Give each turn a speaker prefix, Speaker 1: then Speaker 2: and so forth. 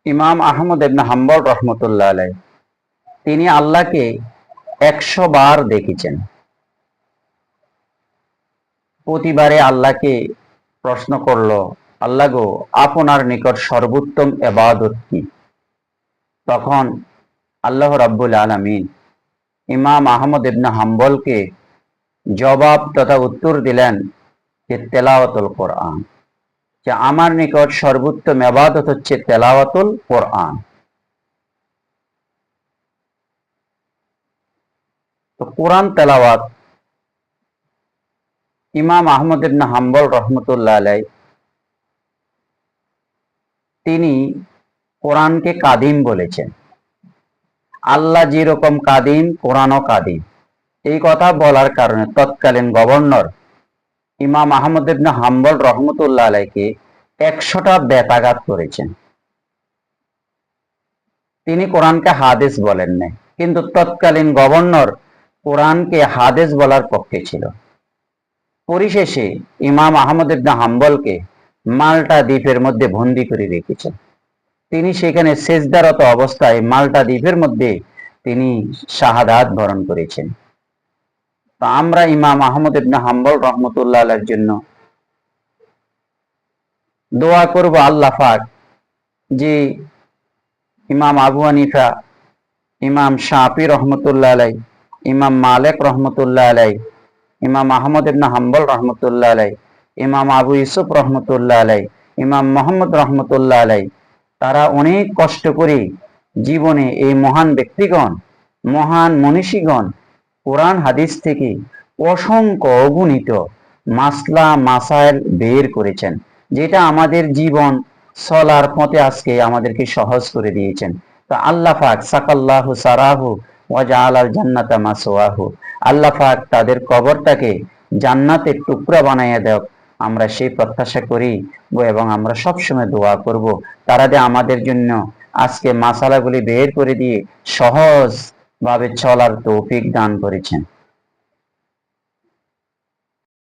Speaker 1: ইমাম আহমদ ইবনে হাম্বল রহমতুল্লাহ আলাই তিনি আল্লাহকে 100 বার দেখেছেন। প্রতিবারে আল্লাহকে প্রশ্ন করলো, আল্লাহ গো, আপনার নিকট সর্বোত্তম ইবাদত কি? তখন আল্লাহ রাব্বুল আলামিন ইমাম আহমদ ইবনে হাম্বলকে জবাব তথা উত্তর দিলেন যে তেলাওয়াতুল কোরআন, যে আমার নিকট সর্বোত্তম ইবাদত হচ্ছে তেলাওয়াতুল কোরআন। তো কোরআন তেলাওয়াত ইমাম আহমদ ইবনে হাম্বল রহমতুল্লাহ আলাই তিনি কোরআনকে কাদিম বলেছেন। আল্লাহ যেরকম কাদিম, কোরআনও কাদিম। এই কথা বলার কারণে তৎকালীন গভর্নর ইমাম আহমদ ইবনে হাম্বল রহমতুল্লাহ আলাইকে 100টা বেতাঘাত করেছেন। তিনি কোরআনকে হাদিস বলেন নাই, কিন্তু তৎকালীন গভর্নর কোরআনকে হাদিস বলার পক্ষে ছিল। পরিশেষে ইমাম আহমদ ইবনে হাম্বলকে মাল্টা দ্বীপের মধ্যে বন্দী করে রেখেছেন। তিনি সেখানে সেজদারত অবস্থায় মাল্টা দ্বীপের মধ্যে তিনি শাহাদাত বরণ করেছেন। তো আমরা ইমাম আহমদ ইবনে হাম্বল রহমতুল্লাহ আলাইহির জন্য দোয়া করব আল্লাহ পাক যে ইমাম আবু হানিফা, ইমাম শাফি রহমতুল্লাহ আলাই, ইমাম মালিক রহমতুল্লাহ আলাই, ইমাম আহমদ ইবনে হাম্বল রহমতুল্লাহ আলাই, ইমাম আবু ইউসুফ রহমতুল্লাহ আলাই, ইমাম মোহাম্মদ রহমতুল্লাহ আলাই, তারা অনেক কষ্ট করে জীবনে এই মহান ব্যক্তিগণ, মহান মনীষীগণ কোরআন হাদিস থেকে অসংখ্য অগণিত মাসলা মাসাইল বের করেছেন, যেটা আমাদের জীবন চলার পথে আজকে আমাদেরকে সহজ করে দিয়েছেন। তো আল্লাহ পাক সাকাল্লাহু সারাহু ওয়া জাআলাল জান্নাতা মাসওয়াহু, আল্লাহ পাক তাদের কবরটাকে জান্নাতের টুকরা বানাইয়া দেও, আমরা সেই প্রত্যাশা করি এবং আমরা সবসময় দোয়া করব তারা যে আমাদের জন্য আজকে মাসালাগুলি বের করে দিয়ে সহজ ভাবে চলার তৌফিক দান করেছেন।